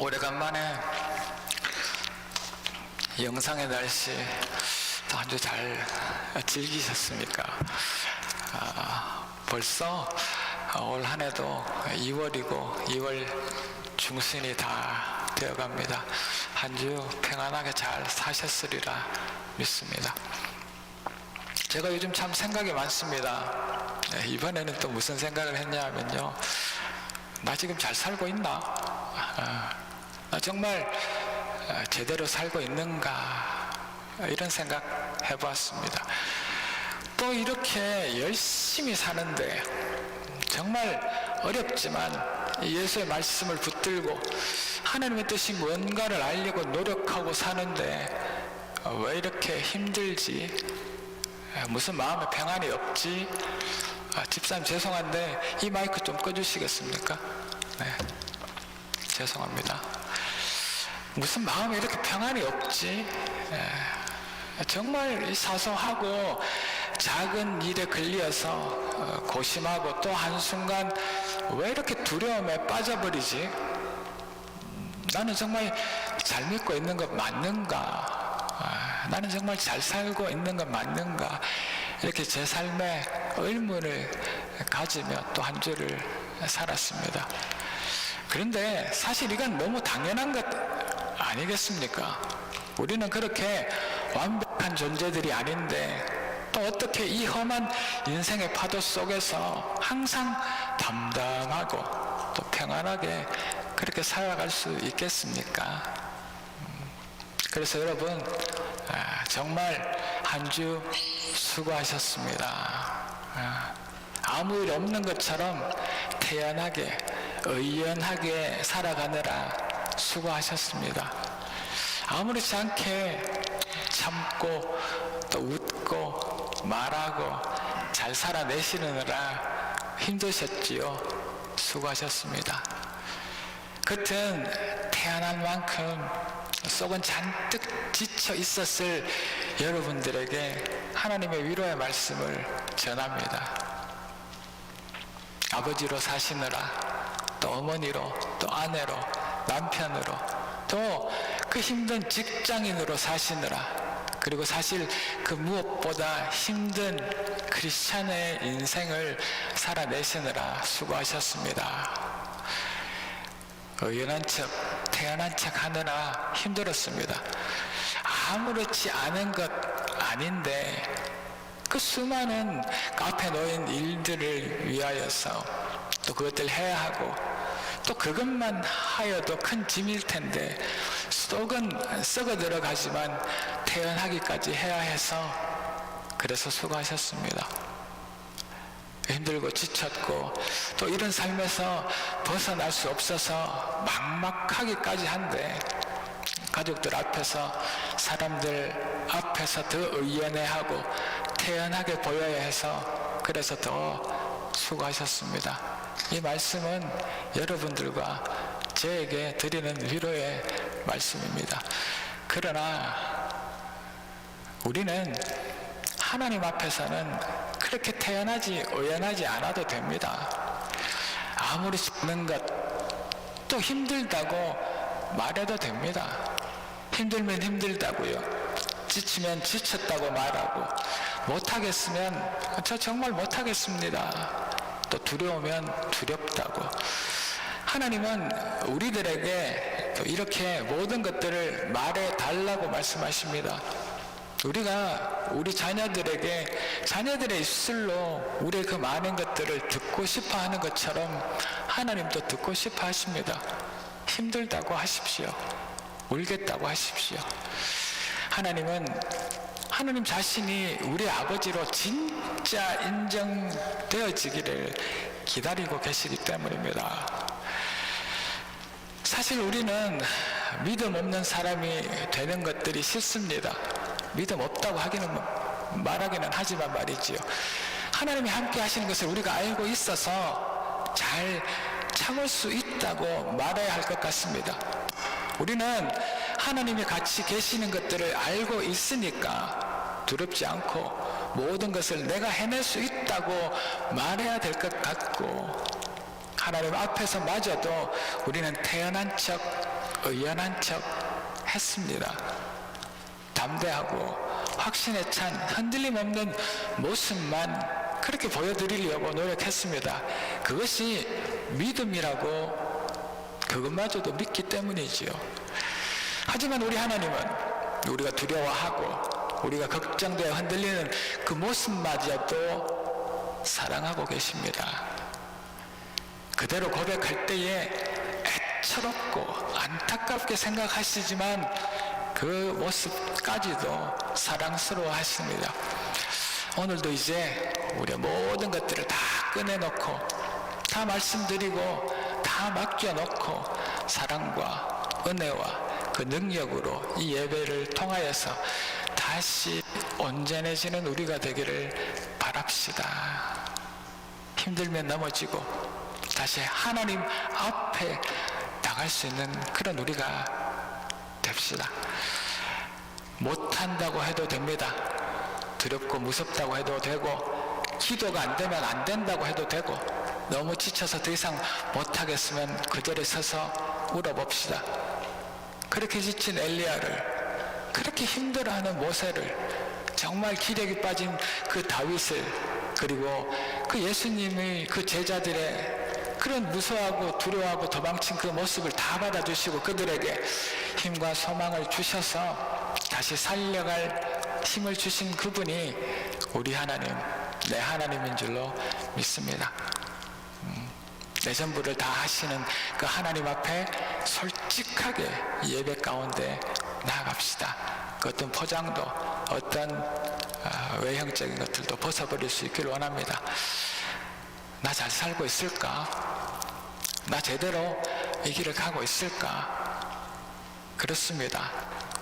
오래간만에 영상의 날씨 또 한 주 잘 즐기셨습니까? 벌써 올 한 해도 2월이고 2월 중순이 다 되어갑니다. 한 주 평안하게 잘 사셨으리라 믿습니다. 제가 요즘 참 생각이 많습니다. 이번에는 또 무슨 생각을 했냐 하면요, 나 지금 잘 살고 있나? 나 정말 제대로 살고 있는가? 이런 생각 해보았습니다. 또 이렇게 열심히 사는데 정말 어렵지만 예수의 말씀을 붙들고 하나님의 뜻이 뭔가를 알려고 노력하고 사는데 왜 이렇게 힘들지? 무슨 마음에 평안이 없지? 집사님 죄송한데 이 마이크 좀 꺼주시겠습니까? 네, 죄송합니다. 무슨 마음에 이렇게 평안이 없지? 정말 사소하고 작은 일에 걸려서 고심하고 또 한순간 왜 이렇게 두려움에 빠져버리지? 나는 정말 잘 믿고 있는 것 맞는가? 나는 정말 잘 살고 있는 것 맞는가? 이렇게 제 삶에 의문을 가지며 또 한 주를 살았습니다. 그런데 사실 이건 너무 당연한 것 아니겠습니까? 우리는 그렇게 완벽한 존재들이 아닌데 또 어떻게 이 험한 인생의 파도 속에서 항상 담담하고 또 평안하게 그렇게 살아갈 수 있겠습니까? 그래서 여러분 정말 한 주 수고하셨습니다. 아무 일 없는 것처럼 태연하게 의연하게 살아가느라 수고하셨습니다. 아무렇지 않게 참고 또 웃고 말하고 잘 살아내시느라 힘드셨지요. 수고하셨습니다. 겉은 태어난 만큼 속은 잔뜩 지쳐 있었을 여러분들에게 하나님의 위로의 말씀을 전합니다. 아버지로 사시느라 또 어머니로 또 아내로 남편으로 또 그 힘든 직장인으로 사시느라 그리고 사실 그 무엇보다 힘든 크리스찬의 인생을 살아내시느라 수고하셨습니다. 의연한 척 태연한 척 하느라 힘들었습니다. 아무렇지 않은 것 아닌데 그 수많은 앞에 놓인 일들을 위하여서 또 그것들 해야 하고 또 그것만 하여도 큰 짐일 텐데 속은 썩어 들어가지만 태연하기까지 해야 해서 그래서 수고하셨습니다. 힘들고 지쳤고 또 이런 삶에서 벗어날 수 없어서 막막하기까지 한데 가족들 앞에서 사람들 앞에서 더 의연해하고 태연하게 보여야 해서 그래서 더 수고하셨습니다. 이 말씀은 여러분들과 저에게 드리는 위로의 말씀입니다. 그러나 우리는 하나님 앞에서는 그렇게 태연하지 의연하지 않아도 됩니다. 아무리 않는 것 또 힘들다고 말해도 됩니다. 힘들면 힘들다고요. 지치면 지쳤다고 말하고 못하겠으면 저 정말 못하겠습니다. 또 두려우면 두렵다고. 하나님은 우리들에게 또 이렇게 모든 것들을 말해 달라고 말씀하십니다. 우리가 우리 자녀들에게 자녀들의 입술로 우리의 그 많은 것들을 듣고 싶어 하는 것처럼 하나님도 듣고 싶어 하십니다. 힘들다고 하십시오. 울겠다고 하십시오. 하나님은 하나님 자신이 우리 아버지로 진짜 인정되어지기를 기다리고 계시기 때문입니다. 사실 우리는 믿음 없는 사람이 되는 것들이 싫습니다. 믿음 없다고 말하기는 하지만 말이지요. 하나님이 함께 하시는 것을 우리가 알고 있어서 잘 참을 수 있다고 말해야 할 것 같습니다. 우리는 하나님이 같이 계시는 것들을 알고 있으니까 두렵지 않고 모든 것을 내가 해낼 수 있다고 말해야 될 것 같고 하나님 앞에서 마저도 우리는 태연한 척 의연한 척 했습니다. 담대하고 확신에 찬 흔들림 없는 모습만 그렇게 보여드리려고 노력했습니다. 그것이 믿음이라고 그것마저도 믿기 때문이지요. 하지만 우리 하나님은 우리가 두려워하고 우리가 걱정되어 흔들리는 그 모습마저도 사랑하고 계십니다. 그대로 고백할 때에 애처롭고 안타깝게 생각하시지만 그 모습까지도 사랑스러워 하십니다. 오늘도 이제 우리의 모든 것들을 다 꺼내놓고 다 말씀드리고 다 맡겨놓고 사랑과 은혜와 그 능력으로 이 예배를 통하여서 다시 온전해지는 우리가 되기를 바랍시다. 힘들면 넘어지고 다시 하나님 앞에 나갈 수 있는 그런 우리가 됩시다. 못한다고 해도 됩니다. 두렵고 무섭다고 해도 되고 기도가 안 되면 안 된다고 해도 되고 너무 지쳐서 더 이상 못하겠으면 그 자리에 서서 울어봅시다. 그렇게 지친 엘리야를, 그렇게 힘들어하는 모세를, 정말 기력이 빠진 그 다윗을, 그리고 그 예수님의 그 제자들의 그런 무서워하고 두려워하고 도망친 그 모습을 다 받아주시고 그들에게 힘과 소망을 주셔서 다시 살려갈 힘을 주신 그분이 우리 하나님, 내 하나님인 줄로 믿습니다. 내 전부를 다 하시는 그 하나님 앞에 솔직하게 예배 가운데 나아갑시다. 그 어떤 포장도 어떤 외형적인 것들도 벗어버릴 수 있기를 원합니다. 나 잘 살고 있을까? 나 제대로 이 길을 가고 있을까? 그렇습니다.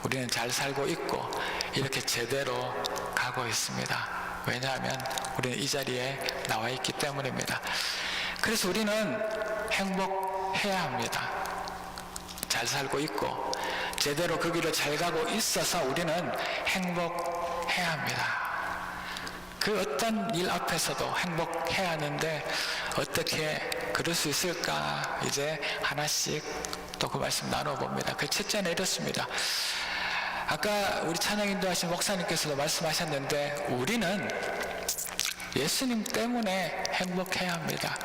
우리는 잘 살고 있고 이렇게 제대로 가고 있습니다. 왜냐하면 우리는 이 자리에 나와 있기 때문입니다. 그래서 우리는 행복해야 합니다. 잘 살고 있고 제대로 그 길을 잘 가고 있어서 우리는 행복해야 합니다. 그 어떤 일 앞에서도 행복해야 하는데 어떻게 그럴 수 있을까? 이제 하나씩 또 그 말씀 나눠봅니다. 그 첫째는 이렇습니다. 아까 우리 찬양 인도하신 목사님께서도 말씀하셨는데 우리는 예수님 때문에 행복해야 합니다.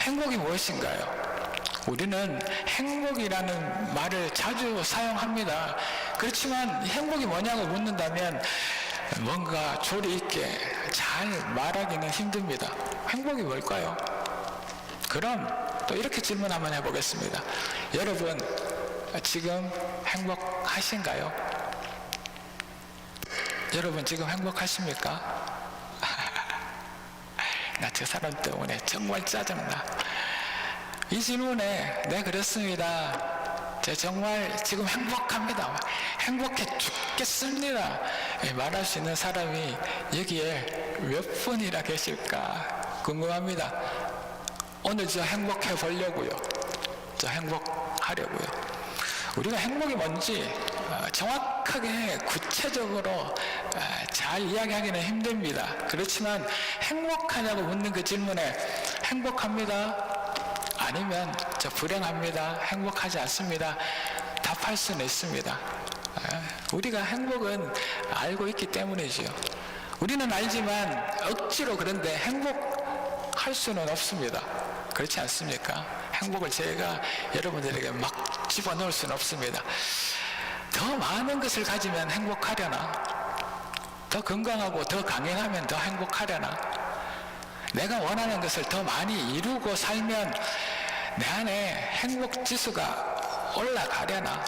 행복이 무엇인가요? 우리는 행복이라는 말을 자주 사용합니다. 그렇지만 행복이 뭐냐고 묻는다면 뭔가 조리 있게 잘 말하기는 힘듭니다. 행복이 뭘까요? 그럼 또 이렇게 질문 한번 해보겠습니다. 여러분 지금 행복하신가요? 여러분 지금 행복하십니까? 나 저 사람 때문에 정말 짜증나. 이 질문에 네 그렇습니다. 저 정말 지금 행복합니다. 행복해 죽겠습니다. 말할 수 있는 사람이 여기에 몇 분이나 계실까 궁금합니다. 오늘 저 행복해 보려고요. 저 행복하려고요. 우리가 행복이 뭔지 정확하게 구체적으로 잘 이야기하기는 힘듭니다. 그렇지만 행복하냐고 묻는 그 질문에 행복합니다. 아니면 저 불행합니다. 행복하지 않습니다. 답할 수는 있습니다. 우리가 행복은 알고 있기 때문이지요. 우리는 알지만 억지로 그런데 행복할 수는 없습니다. 그렇지 않습니까? 행복을 제가 여러분들에게 막 집어넣을 수는 없습니다. 더 많은 것을 가지면 행복하려나? 더 건강하고 더 강행하면 더 행복하려나? 내가 원하는 것을 더 많이 이루고 살면 내 안에 행복 지수가 올라가려나?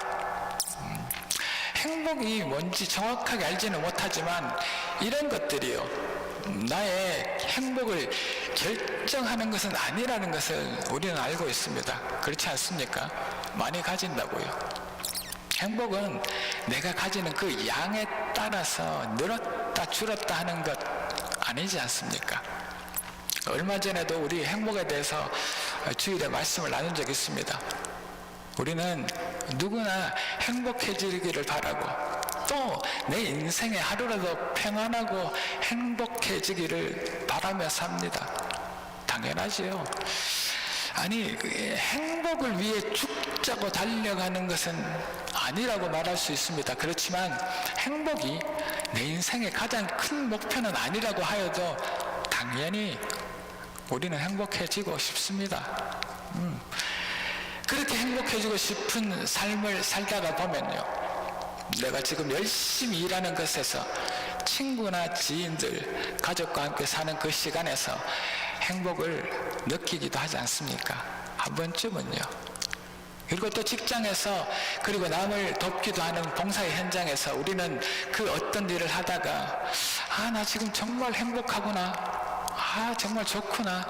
행복이 뭔지 정확하게 알지는 못하지만 이런 것들이요, 나의 행복을 결정하는 것은 아니라는 것을 우리는 알고 있습니다. 그렇지 않습니까? 많이 가진다고요. 행복은 내가 가지는 그 양에 따라서 늘었다 줄었다 하는 것 아니지 않습니까? 얼마 전에도 우리 행복에 대해서 주일에 말씀을 나눈 적이 있습니다. 우리는 누구나 행복해지기를 바라고 또 내 인생에 하루라도 평안하고 행복해지기를 바라며 삽니다. 당연하지요. 아니, 행복을 위해 죽자고 달려가는 것은 아니라고 말할 수 있습니다. 그렇지만 행복이 내 인생의 가장 큰 목표는 아니라고 하여도 당연히 우리는 행복해지고 싶습니다. 그렇게 행복해지고 싶은 삶을 살다가 보면요, 내가 지금 열심히 일하는 것에서 친구나 지인들, 가족과 함께 사는 그 시간에서 행복을 느끼기도 하지 않습니까? 한 번쯤은요. 그리고 또 직장에서, 그리고 남을 돕기도 하는 봉사의 현장에서 우리는 그 어떤 일을 하다가 나 지금 정말 행복하구나, 정말 좋구나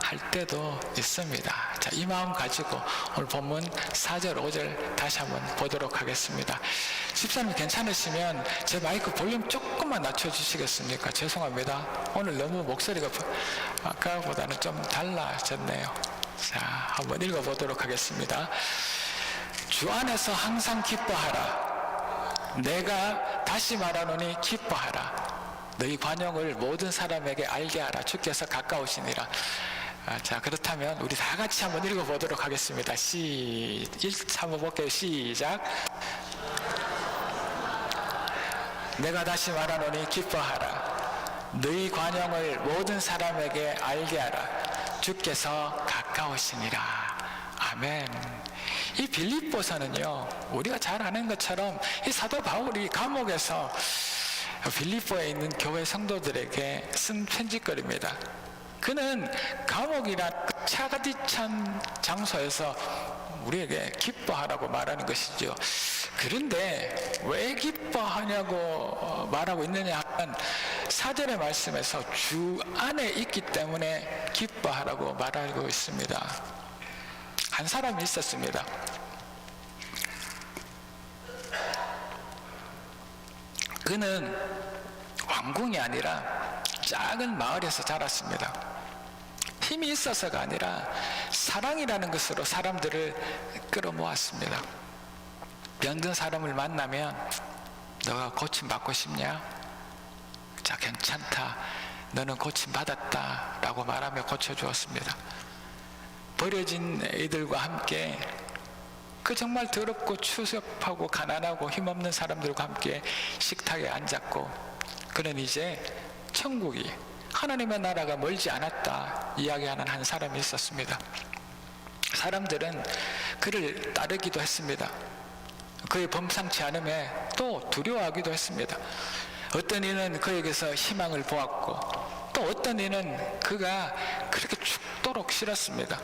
할 때도 있습니다. 자, 이 마음 가지고 오늘 본문 4절 5절 다시 한번 보도록 하겠습니다. 집사님 괜찮으시면 제 마이크 볼륨 조금만 낮춰주시겠습니까? 죄송합니다. 오늘 너무 목소리가 아까보다는 좀 달라졌네요. 자, 한번 읽어보도록 하겠습니다. 주 안에서 항상 기뻐하라. 내가 다시 말하노니 기뻐하라. 너희 관용을 모든 사람에게 알게 하라. 주께서 가까우시니라. 자, 그렇다면 우리 다 같이 한번 읽어보도록 하겠습니다. 1차 한번 볼게요. 시작. 내가 다시 말하노니 기뻐하라. 너희 관용을 모든 사람에게 알게 하라. 주께서 가까우시니라. 아멘. 이 빌립보서는요, 우리가 잘 아는 것처럼 이 사도 바울이 감옥에서 빌립보에 있는 교회 성도들에게 쓴 편지거리입니다. 그는 감옥이나 그 차가디 찬 장소에서 우리에게 기뻐하라고 말하는 것이죠. 그런데 왜 기뻐하냐고 말하고 있느냐 하면 4절의 말씀에서 주 안에 있기 때문에 기뻐하라고 말하고 있습니다. 한 사람이 있었습니다. 그는 왕궁이 아니라 작은 마을에서 자랐습니다. 힘이 있어서가 아니라 사랑이라는 것으로 사람들을 끌어모았습니다. 병든 사람을 만나면 너가 고침받고 싶냐? 자, 괜찮다. 너는 고침받았다 라고 말하며 고쳐주었습니다. 버려진 이들과 함께 그 정말 더럽고 추잡하고 가난하고 힘없는 사람들과 함께 식탁에 앉았고, 그는 이제 천국이, 하나님의 나라가 멀지 않았다 이야기하는 한 사람이 있었습니다. 사람들은 그를 따르기도 했습니다. 그의 범상치 않음에 또 두려워하기도 했습니다. 어떤 이는 그에게서 희망을 보았고, 또 어떤 이는 그가 그렇게 죽도록 싫었습니다.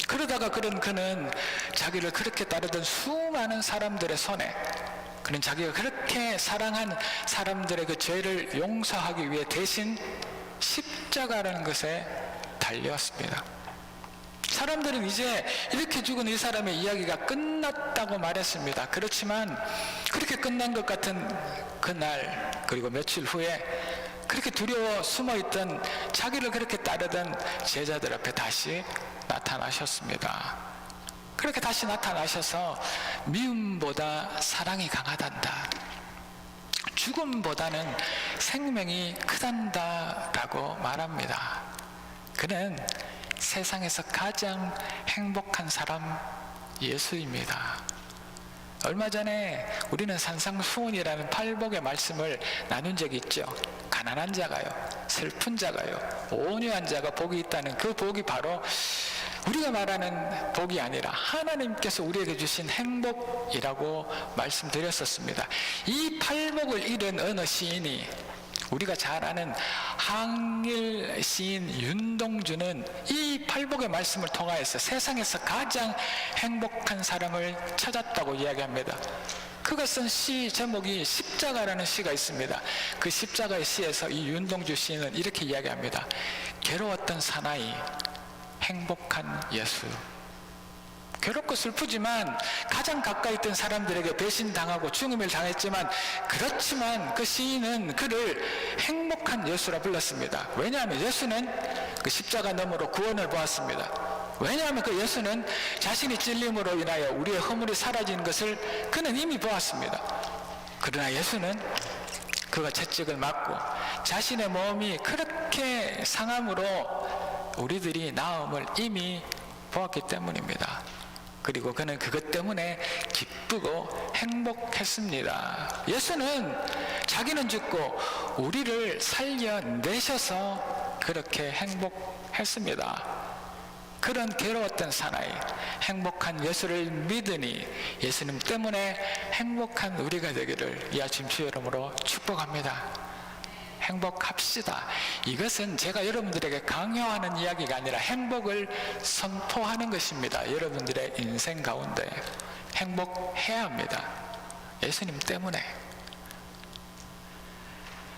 그러다가 그는 자기를 그렇게 따르던 수많은 사람들의 손에, 그는 자기가 그렇게 사랑한 사람들의 그 죄를 용서하기 위해 대신 십자가라는 것에 달렸습니다. 사람들은 이제 이렇게 죽은 이 사람의 이야기가 끝났다고 말했습니다. 그렇지만 그렇게 끝난 것 같은 그날, 그리고 며칠 후에 그렇게 두려워 숨어있던, 자기를 그렇게 따르던 제자들 앞에 다시 나타나셨습니다. 그렇게 다시 나타나셔서 미움보다 사랑이 강하단다, 죽음보다는 생명이 크단다 라고 말합니다. 그는 세상에서 가장 행복한 사람 예수입니다. 얼마 전에 우리는 산상수훈이라는 팔복의 말씀을 나눈 적이 있죠. 가난한 자가요, 슬픈 자가요, 온유한 자가 복이 있다는 그 복이 바로 우리가 말하는 복이 아니라 하나님께서 우리에게 주신 행복이라고 말씀드렸었습니다. 이 팔복을 잃은 어느 시인이, 우리가 잘 아는 항일 시인 윤동주는 이 팔복의 말씀을 통하여서 세상에서 가장 행복한 사람을 찾았다고 이야기합니다. 그가 쓴 시 제목이 십자가라는 시가 있습니다. 그 십자가의 시에서 이 윤동주 시인은 이렇게 이야기합니다. 괴로웠던 사나이, 행복한 예수. 괴롭고 슬프지만 가장 가까이 있던 사람들에게 배신당하고 죽음을 당했지만, 그렇지만 그 시인은 그를 행복한 예수라 불렀습니다. 왜냐하면 예수는 그 십자가 너머로 구원을 보았습니다. 왜냐하면 그 예수는 자신이 찔림으로 인하여 우리의 허물이 사라진 것을 그는 이미 보았습니다. 그러나 예수는 그가 채찍을 맞고 자신의 몸이 그렇게 상함으로 우리들이 나음을 이미 보았기 때문입니다. 그리고 그는 그것 때문에 기쁘고 행복했습니다. 예수는 자기는 죽고 우리를 살려내셔서 그렇게 행복했습니다. 그런 괴로웠던 사나이, 행복한 예수를 믿으니 예수님 때문에 행복한 우리가 되기를 이 아침 주의 이름으로 축복합니다. 행복합시다. 이것은 제가 여러분들에게 강요하는 이야기가 아니라 행복을 선포하는 것입니다. 여러분들의 인생 가운데 행복해야 합니다. 예수님 때문에.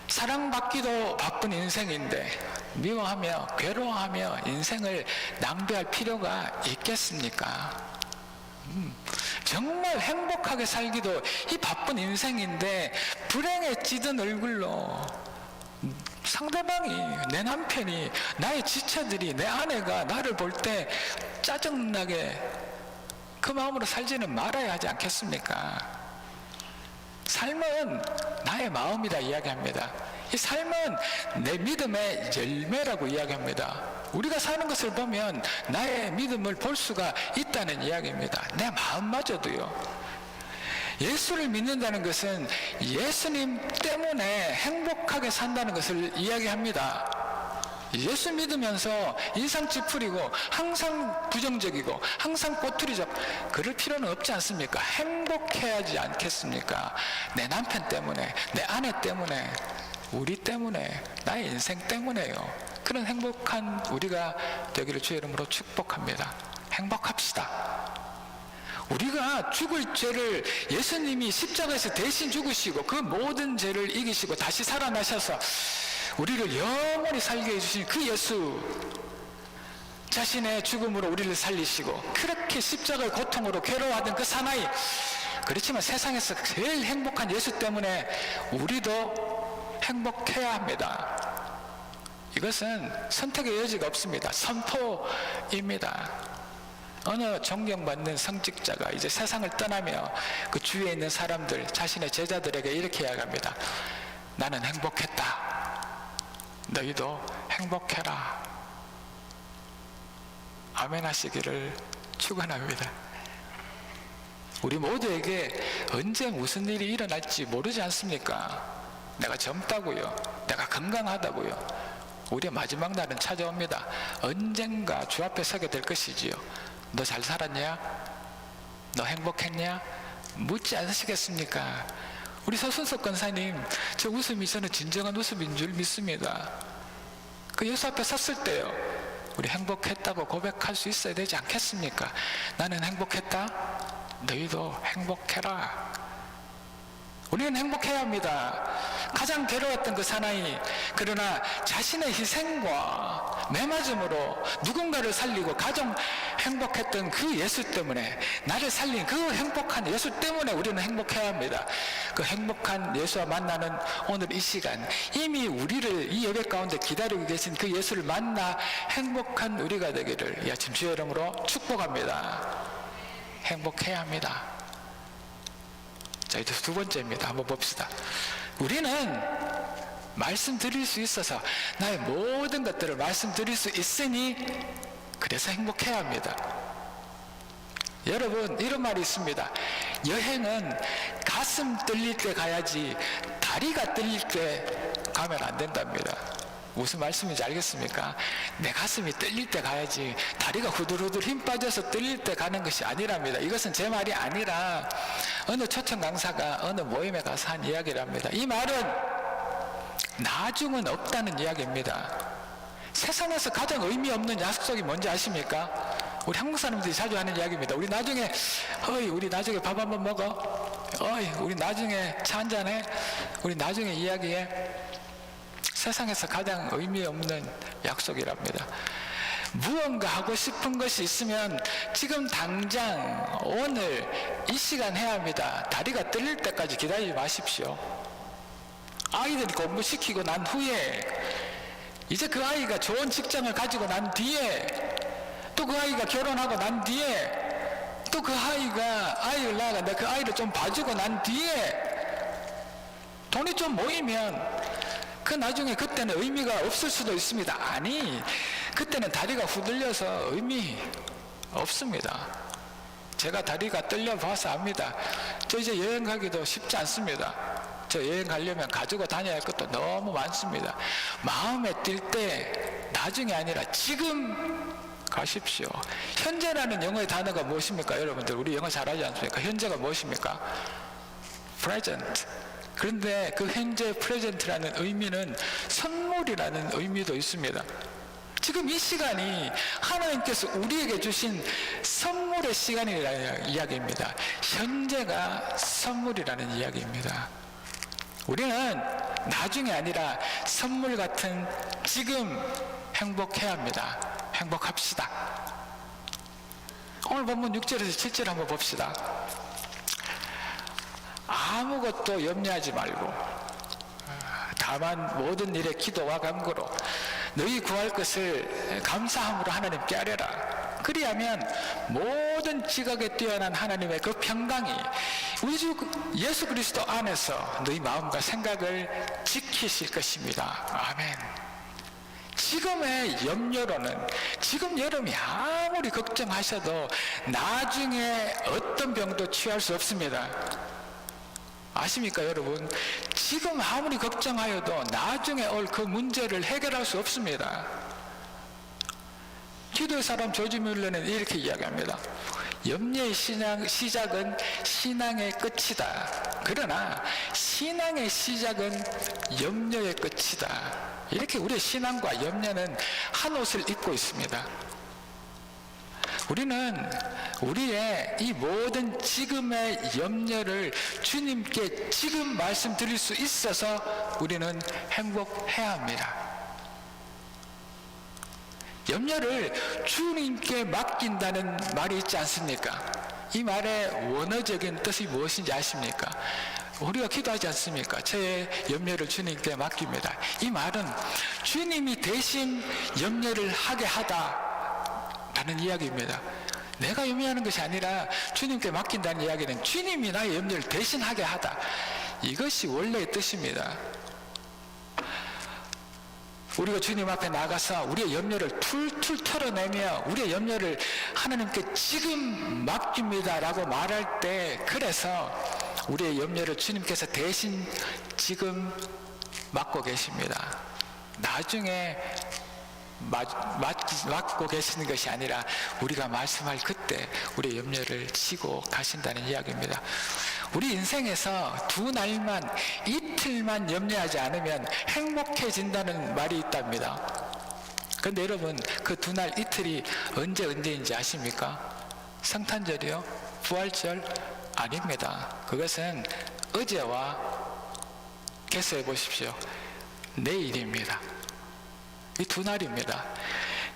사랑받기도 바쁜 인생인데 미워하며 괴로워하며 인생을 낭비할 필요가 있겠습니까? 정말 행복하게 살기도 이 바쁜 인생인데 불행에 찌든 얼굴로 상대방이, 내 남편이, 나의 지처들이, 내 아내가 나를 볼 때 짜증나게 그 마음으로 살지는 말아야 하지 않겠습니까? 삶은 나의 마음이다 이야기합니다. 이 삶은 내 믿음의 열매라고 이야기합니다. 우리가 사는 것을 보면 나의 믿음을 볼 수가 있다는 이야기입니다. 내 마음마저도요. 예수를 믿는다는 것은 예수님 때문에 행복하게 산다는 것을 이야기합니다. 예수 믿으면서 인상 찌푸리고 항상 부정적이고 항상 꼬투리적 그럴 필요는 없지 않습니까? 행복해야 하지 않겠습니까? 내 남편 때문에, 내 아내 때문에, 우리 때문에, 나의 인생 때문에요. 그런 행복한 우리가 되기를 주의 이름으로 축복합니다. 행복합시다. 우리가 죽을 죄를 예수님이 십자가에서 대신 죽으시고 그 모든 죄를 이기시고 다시 살아나셔서 우리를 영원히 살게 해주신 그 예수, 자신의 죽음으로 우리를 살리시고 그렇게 십자가의 고통으로 괴로워하던 그 사나이, 그렇지만 세상에서 제일 행복한 예수 때문에 우리도 행복해야 합니다. 이것은 선택의 여지가 없습니다. 선포입니다. 어느 존경받는 성직자가 이제 세상을 떠나며 그 주위에 있는 사람들, 자신의 제자들에게 이렇게 이야기합니다. 나는 행복했다. 너희도 행복해라. 아멘 하시기를 축원합니다. 우리 모두에게 언제 무슨 일이 일어날지 모르지 않습니까? 내가 젊다고요. 내가 건강하다고요. 우리의 마지막 날은 찾아옵니다. 언젠가 주 앞에 서게 될 것이지요. 너 잘 살았냐? 너 행복했냐? 묻지 않으시겠습니까? 우리 서순석 권사님, 저 웃음이 저는 진정한 웃음인 줄 믿습니다. 그 예수 앞에 섰을 때요, 우리 행복했다고 고백할 수 있어야 되지 않겠습니까? 나는 행복했다. 너희도 행복해라. 우리는 행복해야 합니다. 가장 괴로웠던 그 사나이, 그러나 자신의 희생과 매맞음으로 누군가를 살리고 가장 행복했던 그 예수 때문에, 나를 살린 그 행복한 예수 때문에 우리는 행복해야 합니다. 그 행복한 예수와 만나는 오늘 이 시간, 이미 우리를 이 예배 가운데 기다리고 계신 그 예수를 만나 행복한 우리가 되기를 이 아침 주의 이름으로 축복합니다. 행복해야 합니다. 자, 이제 두 번째입니다. 한번 봅시다. 우리는 말씀드릴 수 있어서, 나의 모든 것들을 말씀드릴 수 있으니 그래서 행복해야 합니다. 여러분, 이런 말이 있습니다. 여행은 가슴 떨릴 때 가야지 다리가 떨릴 때 가면 안 된답니다. 무슨 말씀인지 알겠습니까? 내 가슴이 떨릴 때 가야지 다리가 후들후들 힘 빠져서 떨릴 때 가는 것이 아니랍니다. 이것은 제 말이 아니라 어느 초청 강사가 어느 모임에 가서 한 이야기랍니다. 이 말은 나중은 없다는 이야기입니다. 세상에서 가장 의미 없는 약속이 뭔지 아십니까? 우리 한국 사람들이 자주 하는 이야기입니다. 우리 나중에, 우리 나중에 밥 한번 먹어. 우리 나중에 차 한잔해. 우리 나중에 이야기해. 세상에서 가장 의미 없는 약속이랍니다. 무언가 하고 싶은 것이 있으면 지금 당장 오늘 이 시간 해야 합니다. 다리가 떨릴 때까지 기다리지 마십시오. 아이들이 공부시키고 난 후에, 이제 그 아이가 좋은 직장을 가지고 난 뒤에, 또 그 아이가 결혼하고 난 뒤에, 또 그 아이가 아이를 낳아가 그 아이를 좀 봐주고 난 뒤에 돈이 좀 모이면 그 나중에 그때는 의미가 없을 수도 있습니다. 아니, 그때는 다리가 후들려서 의미 없습니다. 제가 다리가 떨려 봐서 압니다. 저 이제 여행 가기도 쉽지 않습니다. 저 여행 가려면 가지고 다녀야 할 것도 너무 많습니다. 마음에 들 때 나중에 아니라 지금 가십시오. 현재라는 영어의 단어가 무엇입니까? 여러분들 우리 영어 잘하지 않습니까? 현재가 무엇입니까? present. 그런데 그 현재 present라는 의미는 선물이라는 의미도 있습니다. 지금 이 시간이 하나님께서 우리에게 주신 선물의 시간이라는 이야기입니다. 현재가 선물이라는 이야기입니다. 우리는 나중에 아니라 선물 같은 지금 행복해야 합니다. 행복합시다. 오늘 본문 6절에서 7절 한번 봅시다. 아무것도 염려하지 말고 다만 모든 일에 기도와 간구로 너희 구할 것을 감사함으로 하나님께 아뢰라. 그리하면 모든 지각에 뛰어난 하나님의 그 평강이 우리 주 예수 그리스도 안에서 너희 마음과 생각을 지키실 것입니다. 아멘. 지금의 염려로는 지금 여러분이 아무리 걱정하셔도 나중에 어떤 병도 치유할 수 없습니다. 아십니까 여러분? 지금 아무리 걱정하여도 나중에 올 그 문제를 해결할 수 없습니다. 기도의 사람 조지 뮬러는 이렇게 이야기합니다. 염려의 시작은 신앙의 끝이다. 그러나 신앙의 시작은 염려의 끝이다. 이렇게 우리의 신앙과 염려는 한 옷을 입고 있습니다. 우리는 우리의 이 모든 지금의 염려를 주님께 지금 말씀드릴 수 있어서 우리는 행복해야 합니다. 염려를 주님께 맡긴다는 말이 있지 않습니까? 이 말의 원어적인 뜻이 무엇인지 아십니까? 우리가 기도하지 않습니까? 제 염려를 주님께 맡깁니다. 이 말은 주님이 대신 염려를 하게 하다 라는 이야기입니다. 내가 염려하는 것이 아니라 주님께 맡긴다는 이야기는 주님이 나의 염려를 대신하게 하다. 이것이 원래의 뜻입니다. 우리가 주님 앞에 나가서 우리의 염려를 툴툴 털어내며 우리의 염려를 하나님께 지금 맡깁니다 라고 말할 때, 그래서 우리의 염려를 주님께서 대신 지금 맡고 계십니다. 나중에 맡고 계시는 것이 아니라 우리가 말씀할 그때 우리의 염려를 지고 가신다는 이야기입니다. 우리 인생에서 두 날만, 이틀만 염려하지 않으면 행복해진다는 말이 있답니다. 그런데 여러분, 그 두 날, 이틀이 언제인지 아십니까? 성탄절이요? 부활절? 아닙니다. 그것은 어제와 계산해 보십시오. 내일입니다. 이 두 날입니다.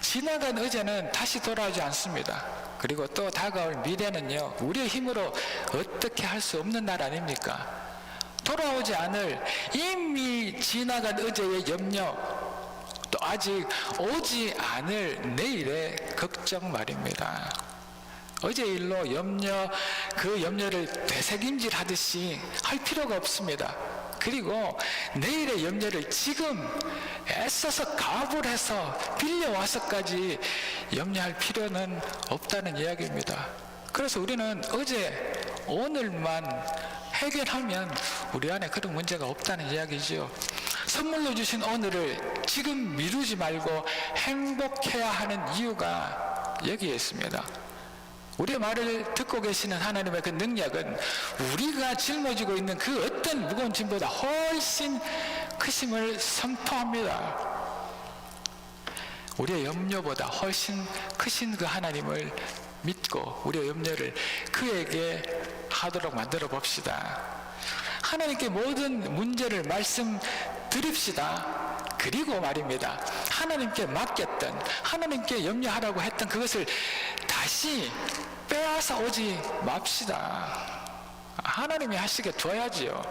지나간 어제는 다시 돌아오지 않습니다. 그리고 또 다가올 미래는요, 우리의 힘으로 어떻게 할 수 없는 날 아닙니까? 돌아오지 않을 이미 지나간 어제의 염려, 또 아직 오지 않을 내일의 걱정 말입니다. 어제 일로 그 염려를 되새김질 하듯이 할 필요가 없습니다. 그리고 내일의 염려를 지금 애써서 가불 해서 빌려와서까지 염려할 필요는 없다는 이야기입니다. 그래서 우리는 어제, 오늘만 해결하면 우리 안에 그런 문제가 없다는 이야기죠. 선물로 주신 오늘을 지금 미루지 말고 행복해야 하는 이유가 여기에 있습니다. 우리의 말을 듣고 계시는 하나님의 그 능력은 우리가 짊어지고 있는 그 어떤 무거운 짐보다 훨씬 크심을 선포합니다. 우리의 염려보다 훨씬 크신 그 하나님을 믿고 우리의 염려를 그에게 하도록 만들어 봅시다. 하나님께 모든 문제를 말씀드립시다. 그리고 말입니다, 하나님께 맡겼던, 하나님께 염려하라고 했던 그것을 다시 빼앗아 오지 맙시다. 하나님이 하시게 둬야지요.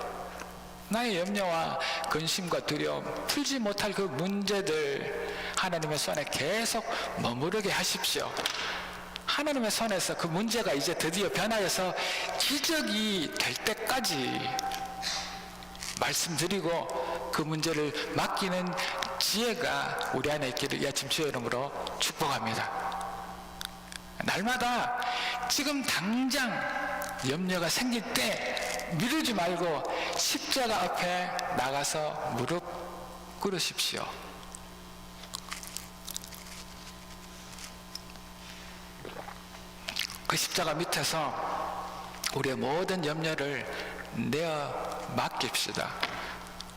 나의 염려와 근심과 두려움, 풀지 못할 그 문제들 하나님의 손에 계속 머무르게 하십시오. 하나님의 손에서 그 문제가 이제 드디어 변하여서 기적이 될 때까지 말씀드리고 그 문제를 맡기는 지혜가 우리 안에 있기를 이 아침 주의 이름으로 축복합니다. 날마다 지금 당장 염려가 생길 때 미루지 말고 십자가 앞에 나가서 무릎 꿇으십시오. 그 십자가 밑에서 우리의 모든 염려를 내어 맡깁시다.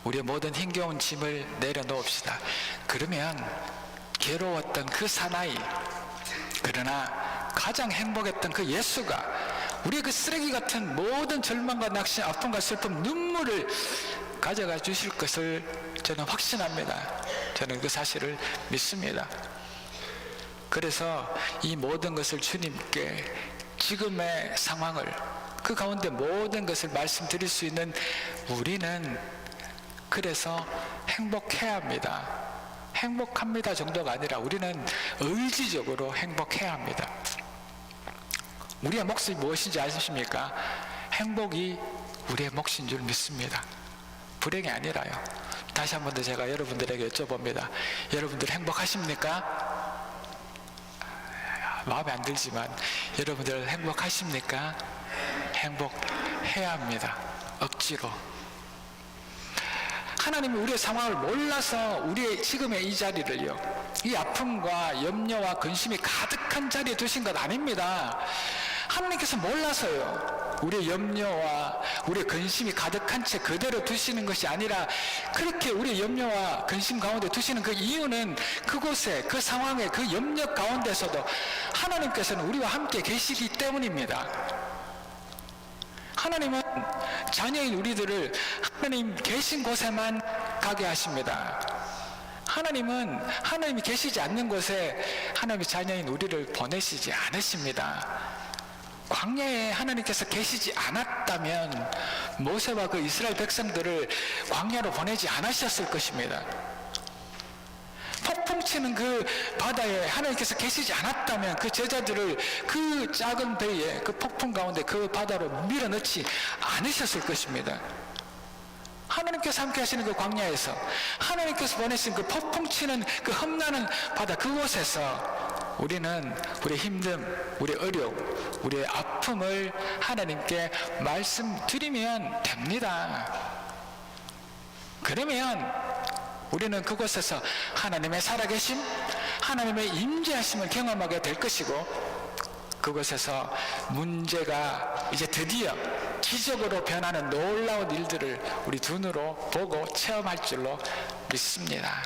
우리의 모든 힘겨운 짐을 내려놓읍시다. 그러면 괴로웠던 그 사나이, 그러나 가장 행복했던 그 예수가 우리의 그 쓰레기 같은 모든 절망과 낙심, 아픔과 슬픔, 눈물을 가져가 주실 것을 저는 확신합니다. 저는 그 사실을 믿습니다. 그래서 이 모든 것을 주님께, 지금의 상황을, 그 가운데 모든 것을 말씀드릴 수 있는 우리는 그래서 행복해야 합니다. 행복합니다 정도가 아니라 우리는 의지적으로 행복해야 합니다. 우리의 몫이 무엇인지 아십니까? 행복이 우리의 몫인 줄 믿습니다. 불행이 아니라요. 다시 한 번 더 제가 여러분들에게 여쭤봅니다. 여러분들 행복하십니까? 마음에 안 들지만 여러분들 행복하십니까? 행복해야 합니다. 억지로. 하나님이 우리의 상황을 몰라서 우리의 지금의 이 자리를요, 이 아픔과 염려와 근심이 가득한 자리에 두신 것 아닙니다. 하나님께서 몰라서요, 우리의 염려와 우리의 근심이 가득한 채 그대로 두시는 것이 아니라, 그렇게 우리의 염려와 근심 가운데 두시는 그 이유는 그곳에, 그 상황에, 그 염려 가운데서도 하나님께서는 우리와 함께 계시기 때문입니다. 하나님은 자녀인 우리들을 하나님 계신 곳에만 가게 하십니다. 하나님은 하나님이 계시지 않는 곳에 하나님의 자녀인 우리를 보내시지 않으십니다. 광야에 하나님께서 계시지 않았다면 모세와 그 이스라엘 백성들을 광야로 보내지 않으셨을 것입니다. 폭풍 치는 그 바다에 하나님께서 계시지 않았다면 그 제자들을 그 작은 배에, 그 폭풍 가운데 그 바다로 밀어넣지 않으셨을 것입니다. 하나님께서 함께 하시는 그 광야에서, 하나님께서 보내신 그 폭풍 치는 그 험난한 바다, 그곳에서 우리는 우리의 힘듦, 우리의 어려움, 우리의 아픔을 하나님께 말씀드리면 됩니다. 그러면 우리는 그곳에서 하나님의 살아계심, 하나님의 임재하심을 경험하게 될 것이고, 그곳에서 문제가 이제 드디어 기적으로 변하는 놀라운 일들을 우리 눈으로 보고 체험할 줄로 믿습니다.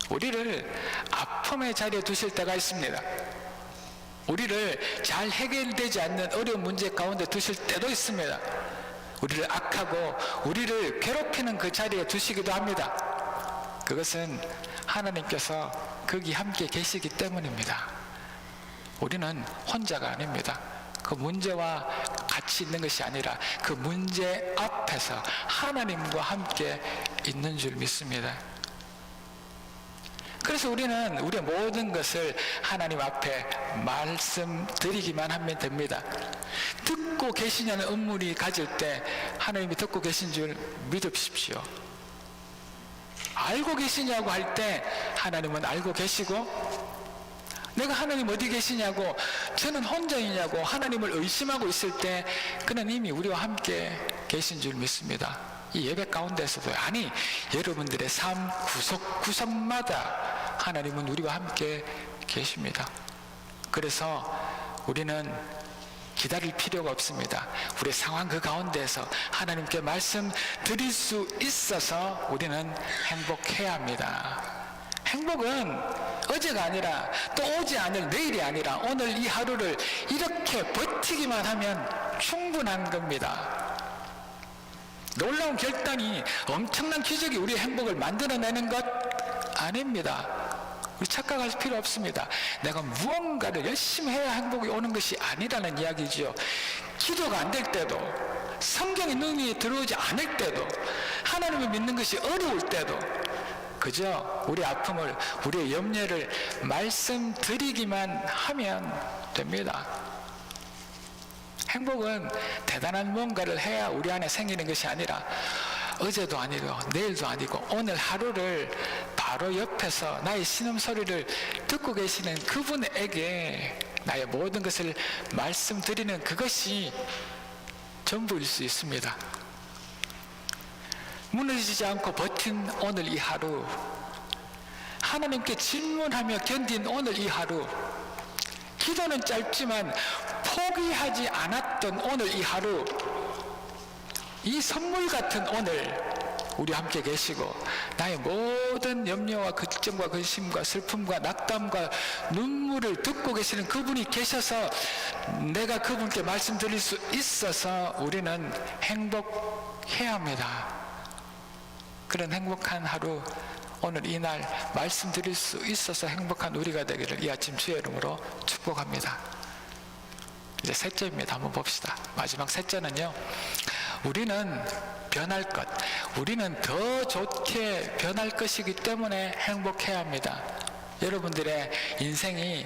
우리를 아픔의 자리에 두실 때가 있습니다. 우리를 잘 해결되지 않는 어려운 문제 가운데 두실 때도 있습니다. 우리를 악하고 우리를 괴롭히는 그 자리에 두시기도 합니다. 그것은 하나님께서 거기 함께 계시기 때문입니다. 우리는 혼자가 아닙니다. 그 문제와 같이 있는 것이 아니라 그 문제 앞에서 하나님과 함께 있는 줄 믿습니다. 그래서 우리는 우리의 모든 것을 하나님 앞에 말씀드리기만 하면 됩니다. 듣고 계시냐는 의문이 가질 때 하나님이 듣고 계신 줄 믿으십시오. 알고 계시냐고 할 때 하나님은 알고 계시고, 내가 하나님 어디 계시냐고, 저는 혼자이냐고 하나님을 의심하고 있을 때 그는 이미 우리와 함께 계신 줄 믿습니다. 이 예배 가운데서도, 아니 여러분들의 삶 구석구석마다 하나님은 우리와 함께 계십니다. 그래서 우리는 기다릴 필요가 없습니다. 우리의 상황 그 가운데에서 하나님께 말씀드릴 수 있어서 우리는 행복해야 합니다. 행복은 어제가 아니라 또 오지 않을 내일이 아니라 오늘 이 하루를 이렇게 버티기만 하면 충분한 겁니다. 놀라운 결단이, 엄청난 기적이 우리의 행복을 만들어내는 것 아닙니다. 우리 착각할 필요 없습니다. 내가 무언가를 열심히 해야 행복이 오는 것이 아니라는 이야기죠. 기도가 안 될 때도, 성경의 눈이 들어오지 않을 때도, 하나님을 믿는 것이 어려울 때도 그저 우리 아픔을, 우리의 염려를 말씀드리기만 하면 됩니다. 행복은 대단한 뭔가를 해야 우리 안에 생기는 것이 아니라 어제도 아니고 내일도 아니고 오늘 하루를 바로 옆에서 나의 신음소리를 듣고 계시는 그분에게 나의 모든 것을 말씀드리는 그것이 전부일 수 있습니다. 무너지지 않고 버틴 오늘 이 하루, 하나님께 질문하며 견딘 오늘 이 하루, 기도는 짧지만 포기하지 않았던 오늘 이 하루, 이 선물 같은 오늘 우리 함께 계시고 나의 모든 염려와 걱정과 근심과 슬픔과 낙담과 눈물을 듣고 계시는 그분이 계셔서 내가 그분께 말씀드릴 수 있어서 우리는 행복해야 합니다. 그런 행복한 하루, 오늘 이날 말씀드릴 수 있어서 행복한 우리가 되기를 이 아침 주의 이름으로 축복합니다. 이제 셋째입니다. 한번 봅시다. 마지막 셋째는요, 우리는 변할 것, 우리는 더 좋게 변할 것이기 때문에 행복해야 합니다. 여러분들의 인생이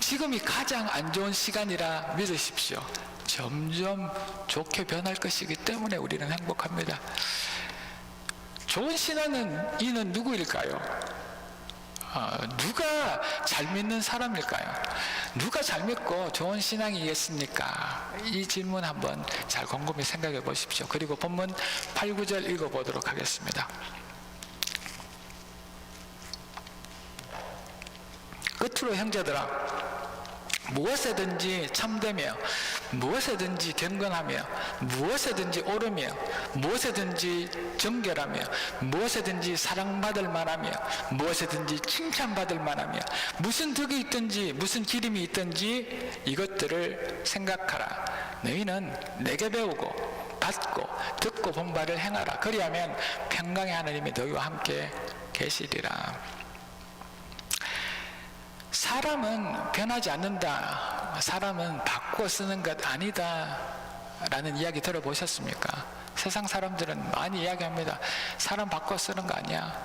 지금이 가장 안 좋은 시간이라 믿으십시오. 점점 좋게 변할 것이기 때문에 우리는 행복합니다. 좋은 신앙은 이는 누구일까요? 누가 잘 믿는 사람일까요? 누가 잘 믿고 좋은 신앙이겠습니까? 이 질문 한번 잘 곰곰이 생각해 보십시오. 그리고 본문 8, 9절 읽어보도록 하겠습니다. 끝으로 형제들아, 무엇에든지 참되며 무엇에든지 경건하며 무엇에든지 옳으며 무엇에든지 정결하며 무엇에든지 사랑받을 만하며 무엇에든지 칭찬받을 만하며 무슨 덕이 있든지 무슨 기림이 있든지 이것들을 생각하라. 너희는 내게 배우고 받고 듣고 본 바를 행하라. 그리하면 평강의 하나님이 너희와 함께 계시리라. 사람은 변하지 않는다, 사람은 바꾸어 쓰는 것 아니다 라는 이야기 들어보셨습니까? 세상 사람들은 많이 이야기합니다. 사람 바꾸어 쓰는 거 아니야.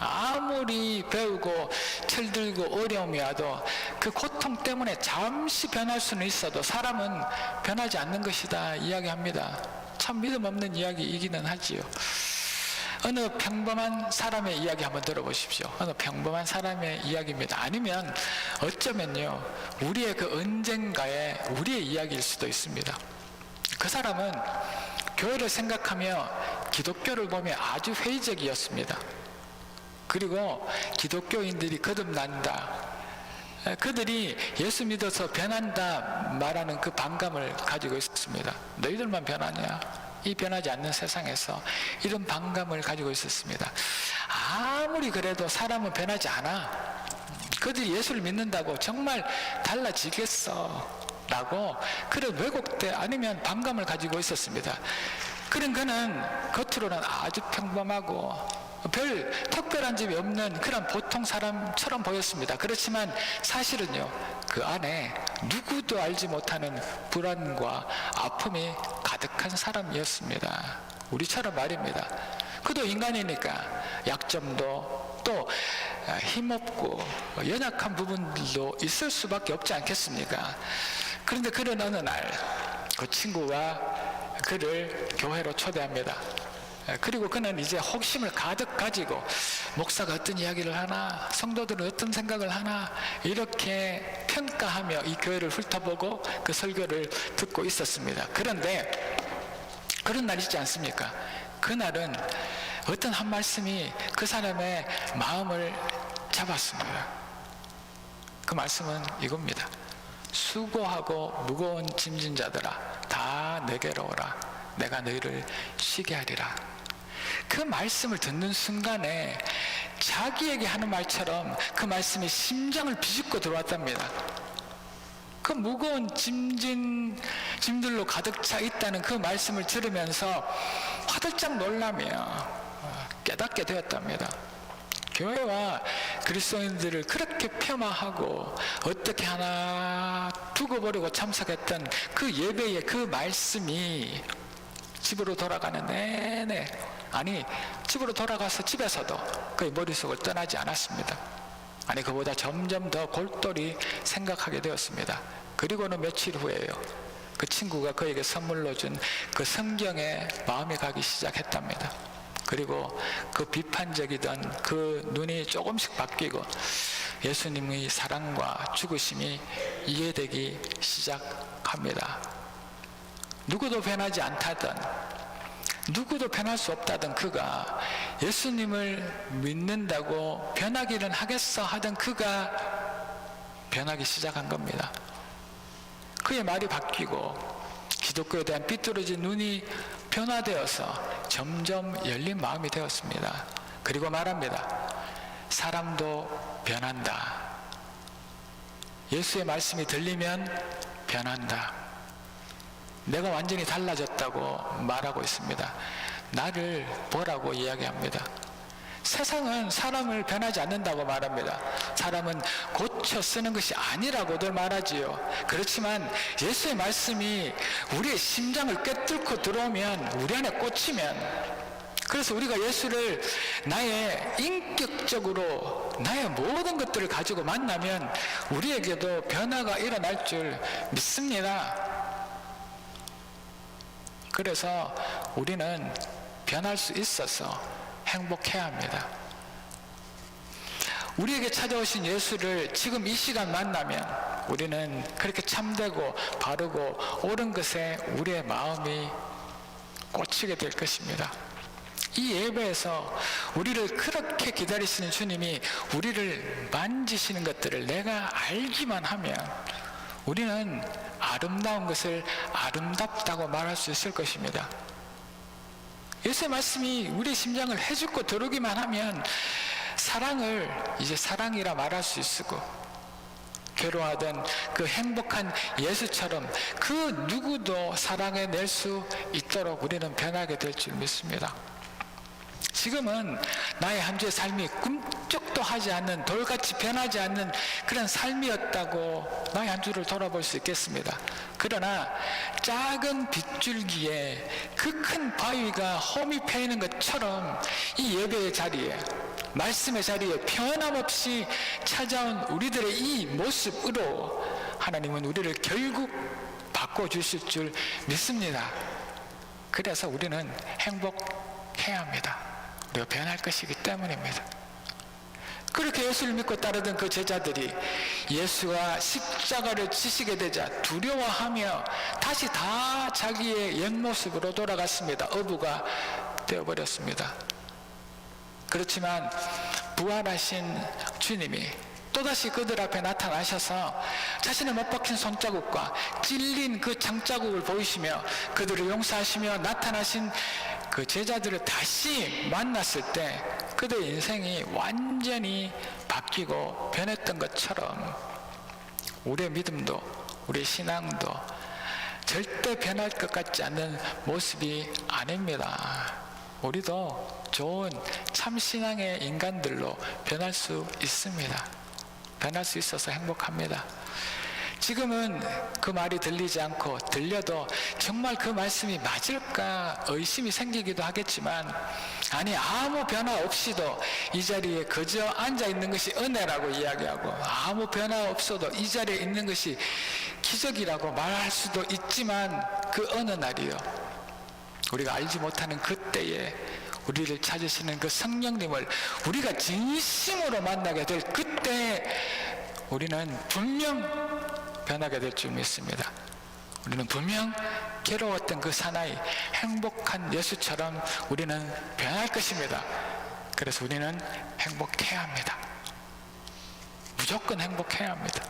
아무리 배우고 철들고 어려움이 와도 그 고통 때문에 잠시 변할 수는 있어도 사람은 변하지 않는 것이다 이야기합니다. 참 믿음 없는 이야기이기는 하지요. 어느 평범한 사람의 이야기 한번 들어보십시오. 어느 평범한 사람의 이야기입니다. 아니면 어쩌면요, 우리의 그 언젠가의 우리의 이야기일 수도 있습니다. 그 사람은 교회를 생각하며 기독교를 보며 아주 회의적이었습니다. 그리고 기독교인들이 거듭난다, 그들이 예수 믿어서 변한다 말하는 그 반감을 가지고 있었습니다. 너희들만 변하냐? 이 변하지 않는 세상에서 이런 반감을 가지고 있었습니다. 아무리 그래도 사람은 변하지 않아. 그들이 예수를 믿는다고 정말 달라지겠어 라고 그런 왜곡돼 아니면 반감을 가지고 있었습니다. 그런 그는 겉으로는 아주 평범하고 별 특별한 점이 없는 그런 보통 사람처럼 보였습니다. 그렇지만 사실은요, 그 안에 누구도 알지 못하는 불안과 아픔이 가득한 사람이었습니다. 우리처럼 말입니다. 그도 인간이니까 약점도 또 힘없고 연약한 부분들도 있을 수밖에 없지 않겠습니까? 그런데 그런 어느 날 그 친구가 그를 교회로 초대합니다. 그리고 그는 이제 호기심을 가득 가지고 목사가 어떤 이야기를 하나, 성도들은 어떤 생각을 하나, 이렇게 평가하며 이 교회를 훑어보고 그 설교를 듣고 있었습니다. 그런데 그런 날 있지 않습니까? 그날은 어떤 한 말씀이 그 사람의 마음을 잡았습니다. 그 말씀은 이겁니다. 수고하고 무거운 짐진 자들아, 다 내게로 오라. 내가 너희를 쉬게 하리라. 그 말씀을 듣는 순간에 자기에게 하는 말처럼 그 말씀이 심장을 비집고 들어왔답니다. 그 무거운 짐들로 가득 차 있다는 그 말씀을 들으면서 화들짝 놀라며 깨닫게 되었답니다. 교회와 그리스도인들을 그렇게 폄하하고 어떻게 하나 두고 보려고 참석했던 그 예배의 그 말씀이 집으로 돌아가는 내내, 아니 집으로 돌아가서 집에서도 그의 머릿속을 떠나지 않았습니다. 아니 그보다 점점 더 골똘히 생각하게 되었습니다. 그리고는 며칠 후에요, 그 친구가 그에게 선물로 준 그 성경에 마음이 가기 시작했답니다. 그리고 그 비판적이던 그 눈이 조금씩 바뀌고 예수님의 사랑과 죽으심이 이해되기 시작합니다. 누구도 변하지 않다던, 누구도 변할 수 없다던 그가 예수님을 믿는다고 변하기는 하겠어 하던 그가 변하기 시작한 겁니다. 그의 말이 바뀌고 기독교에 대한 삐뚤어진 눈이 변화되어서 점점 열린 마음이 되었습니다. 그리고 말합니다. 사람도 변한다. 예수의 말씀이 들리면 변한다. 내가 완전히 달라졌다고 말하고 있습니다. 나를 보라고 이야기합니다. 세상은 사람을 변하지 않는다고 말합니다. 사람은 고쳐 쓰는 것이 아니라고들 말하지요. 그렇지만 예수의 말씀이 우리의 심장을 꿰뚫고 들어오면, 우리 안에 꽂히면, 그래서 우리가 예수를 나의 인격적으로 나의 모든 것들을 가지고 만나면 우리에게도 변화가 일어날 줄 믿습니다. 그래서 우리는 변할 수 있어서 행복해야 합니다. 우리에게 찾아오신 예수를 지금 이 시간 만나면 우리는 그렇게 참되고 바르고 옳은 것에 우리의 마음이 꽂히게 될 것입니다. 이 예배에서 우리를 그렇게 기다리시는 주님이 우리를 만지시는 것들을 내가 알기만 하면 우리는 아름다운 것을 아름답다고 말할 수 있을 것입니다. 예수의 말씀이 우리의 심장을 해죽고 들어오기만 하면 사랑을 이제 사랑이라 말할 수 있고, 괴로워하던 그 행복한 예수처럼 그 누구도 사랑해낼 수 있도록 우리는 변하게 될 줄 믿습니다. 지금은 나의 한 주의 삶이 꿈쩍도 하지 않는, 돌같이 변하지 않는 그런 삶이었다고 나의 한 주를 돌아볼 수 있겠습니다. 그러나 작은 빗줄기에 그 큰 바위가 홈이 패이는 것처럼 이 예배의 자리에, 말씀의 자리에 변함없이 찾아온 우리들의 이 모습으로 하나님은 우리를 결국 바꿔주실 줄 믿습니다. 그래서 우리는 행복해야 합니다. 우리가 변할 것이기 때문입니다. 그렇게 예수를 믿고 따르던 그 제자들이 예수가 십자가를 지시게 되자 두려워하며 다시 다 자기의 옛 모습으로 돌아갔습니다. 어부가 되어버렸습니다. 그렇지만 부활하신 주님이 또다시 그들 앞에 나타나셔서 자신의 못 박힌 손자국과 찔린 그 장자국을 보이시며 그들을 용서하시며 나타나신 그 제자들을 다시 만났을 때 그들의 인생이 완전히 바뀌고 변했던 것처럼 우리의 믿음도, 우리의 신앙도 절대 변할 것 같지 않는 모습이 아닙니다. 우리도 좋은 참신앙의 인간들로 변할 수 있습니다. 변할 수 있어서 행복합니다. 지금은 그 말이 들리지 않고 들려도 정말 그 말씀이 맞을까 의심이 생기기도 하겠지만, 아니 아무 변화 없이도 이 자리에 그저 앉아 있는 것이 은혜라고 이야기하고 아무 변화 없어도 이 자리에 있는 것이 기적이라고 말할 수도 있지만, 그 어느 날이요, 우리가 알지 못하는 그때에 우리를 찾으시는 그 성령님을 우리가 진심으로 만나게 될 그때 우리는 분명 변하게 될 줄 믿습니다. 우리는 분명 괴로웠던 그 사나이 행복한 예수처럼 우리는 변할 것입니다. 그래서 우리는 행복해야 합니다. 무조건 행복해야 합니다.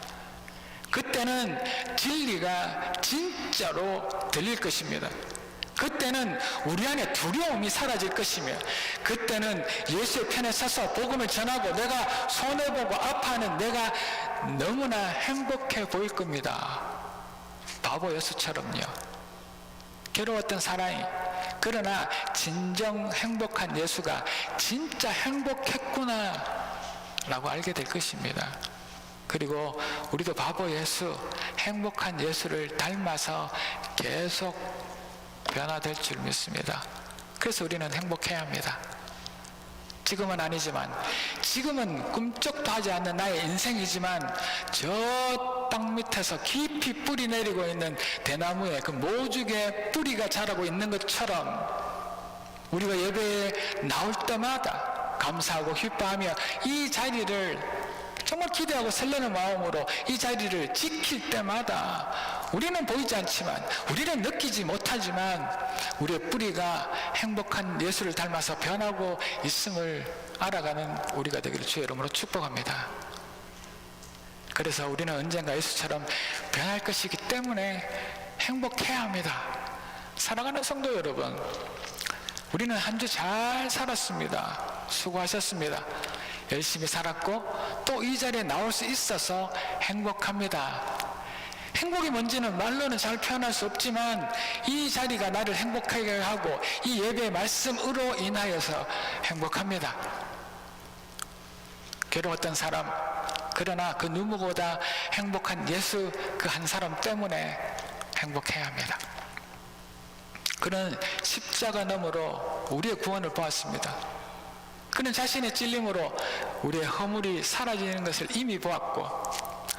그때는 진리가 진짜로 들릴 것입니다. 그때는 우리 안에 두려움이 사라질 것이며, 그때는 예수의 편에 서서 복음을 전하고 내가 손해보고 아파하는 내가 너무나 행복해 보일 겁니다. 바보 예수처럼요. 괴로웠던 사나이, 그러나 진정 행복한 예수가 진짜 행복했구나 라고 알게 될 것입니다. 그리고 우리도 바보 예수, 행복한 예수를 닮아서 계속 변화될 줄 믿습니다. 그래서 우리는 행복해야 합니다. 지금은 아니지만, 지금은 꿈쩍도 하지 않는 나의 인생이지만 저 땅 밑에서 깊이 뿌리 내리고 있는 대나무에 그 모죽의 뿌리가 자라고 있는 것처럼 우리가 예배에 나올 때마다 감사하고 기뻐하며 이 자리를 정말 기대하고 설레는 마음으로 이 자리를 지킬 때마다 우리는 보이지 않지만, 우리는 느끼지 못하지만 우리의 뿌리가 행복한 예수를 닮아서 변하고 있음을 알아가는 우리가 되기를 주의 이름으로 축복합니다. 그래서 우리는 언젠가 예수처럼 변할 것이기 때문에 행복해야 합니다. 사랑하는 성도 여러분, 우리는 한 주 잘 살았습니다. 수고하셨습니다. 열심히 살았고 또 이 자리에 나올 수 있어서 행복합니다. 행복이 뭔지는 말로는 잘 표현할 수 없지만 이 자리가 나를 행복하게 하고 이 예배의 말씀으로 인하여서 행복합니다. 괴로웠던 사람, 그러나 그 누구보다 행복한 예수 그 한 사람 때문에 행복해야 합니다. 그는 십자가 너머로 우리의 구원을 보았습니다. 그는 자신의 찔림으로 우리의 허물이 사라지는 것을 이미 보았고,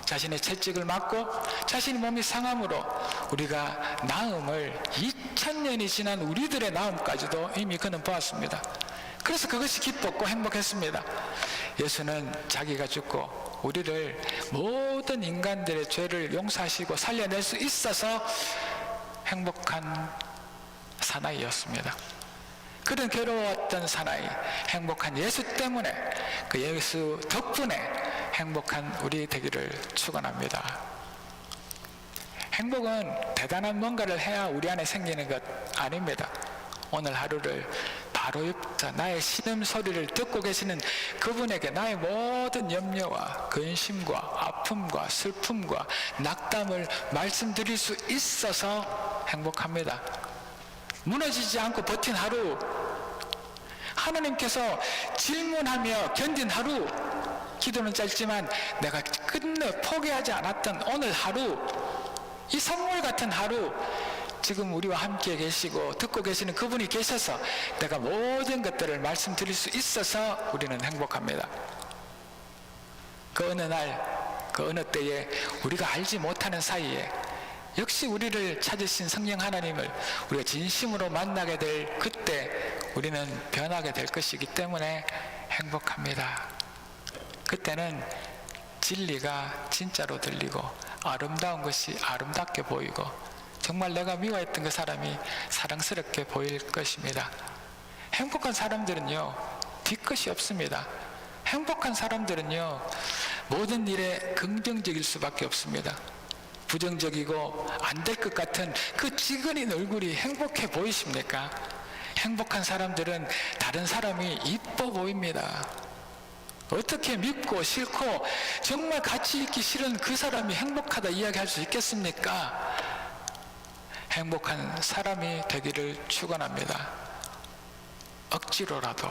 자신의 채찍을 맞고 자신의 몸이 상함으로 우리가 나음을 2000년이 지난 우리들의 나음까지도 이미 그는 보았습니다. 그래서 그것이 기뻤고 행복했습니다. 예수는 자기가 죽고 우리를 모든 인간들의 죄를 용서하시고 살려낼 수 있어서 행복한 사나이였습니다. 그런 괴로웠던 사나이, 행복한 예수 때문에, 그 예수 덕분에 행복한 우리 되기를 축원합니다. 행복은 대단한 뭔가를 해야 우리 안에 생기는 것 아닙니다. 오늘 하루를 바로 옆에 나의 신음소리를 듣고 계시는 그분에게 나의 모든 염려와 근심과 아픔과 슬픔과 낙담을 말씀드릴 수 있어서 행복합니다. 무너지지 않고 버틴 하루, 하나님께서 질문하며 견딘 하루, 기도는 짧지만 내가 끝내 포기하지 않았던 오늘 하루, 이 선물 같은 하루, 지금 우리와 함께 계시고 듣고 계시는 그분이 계셔서 내가 모든 것들을 말씀드릴 수 있어서 우리는 행복합니다. 그 어느 날, 그 어느 때에 우리가 알지 못하는 사이에 역시 우리를 찾으신 성령 하나님을 우리가 진심으로 만나게 될 그때 우리는 변하게 될 것이기 때문에 행복합니다. 그때는 진리가 진짜로 들리고 아름다운 것이 아름답게 보이고 정말 내가 미워했던 그 사람이 사랑스럽게 보일 것입니다. 행복한 사람들은요, 뒤끝이 없습니다. 행복한 사람들은요, 모든 일에 긍정적일 수밖에 없습니다. 부정적이고 안 될 것 같은 그 찌그린 얼굴이 행복해 보이십니까? 행복한 사람들은 다른 사람이 이뻐 보입니다. 어떻게 믿고 싫고 정말 같이 있기 싫은 그 사람이 행복하다 이야기할 수 있겠습니까? 행복한 사람이 되기를 축원합니다. 억지로라도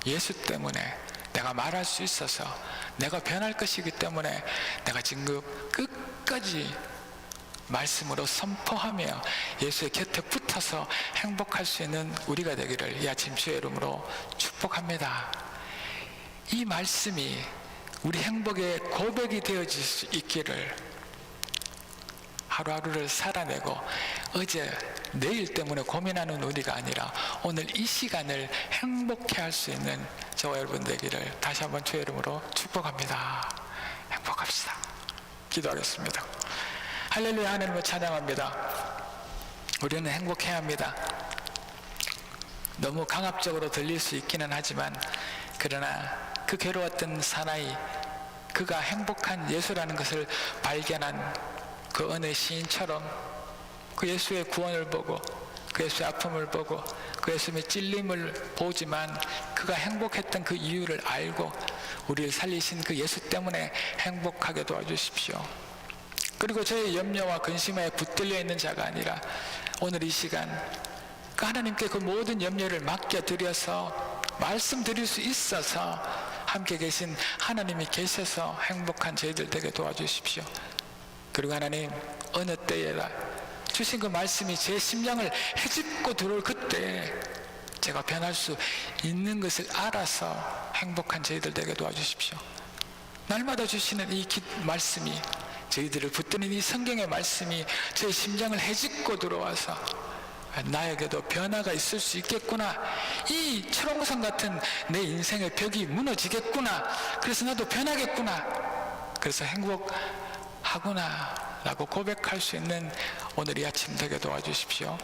예수 때문에 내가 말할 수 있어서, 내가 변할 것이기 때문에 내가 지금 끝까지 말씀으로 선포하며 예수의 곁에 붙어서 행복할 수 있는 우리가 되기를 이 아침 주의 이름으로 축복합니다. 이 말씀이 우리 행복의 고백이 되어질 수 있기를, 하루하루를 살아내고 어제 내일 때문에 고민하는 우리가 아니라 오늘 이 시간을 행복해 할 수 있는 저와 여러분 되기를 다시 한번 주의 이름으로 축복합니다. 행복합시다. 기도하겠습니다. 할렐루야. 하나님을 찬양합니다. 우리는 행복해야 합니다. 너무 강압적으로 들릴 수 있기는 하지만, 그러나 그 괴로웠던 사나이, 그가 행복한 예수라는 것을 발견한 그 어느 시인처럼 그 예수의 구원을 보고 그 예수의 아픔을 보고 그 예수의 찔림을 보지만 그가 행복했던 그 이유를 알고 우리를 살리신 그 예수 때문에 행복하게 도와주십시오. 그리고 저의 염려와 근심에 붙들려 있는 자가 아니라 오늘 이 시간 그 하나님께 그 모든 염려를 맡겨드려서 말씀드릴 수 있어서 함께 계신 하나님이 계셔서 행복한 저희들 되게 도와주십시오. 그리고 하나님, 어느 때에라 주신 그 말씀이 제 심령을 헤집고 들어올 그때 제가 변할 수 있는 것을 알아서 행복한 저희들 되게 도와주십시오. 날마다 주시는 이 말씀이, 저희들을 붙드는 이 성경의 말씀이 제 심장을 헤집고 들어와서 나에게도 변화가 있을 수 있겠구나. 이 철옹성 같은 내 인생의 벽이 무너지겠구나. 그래서 나도 변하겠구나. 그래서 행복하구나 라고 고백할 수 있는 오늘 이 아침 되게 도와주십시오.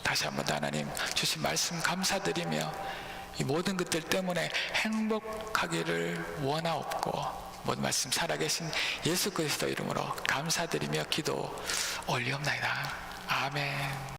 다시 한번 하나님 주신 말씀 감사드리며 이 모든 것들 때문에 행복하기를 원하옵고 모든 말씀 살아계신 예수 그리스도 이름으로 감사드리며 기도 올리옵나이다. 아멘.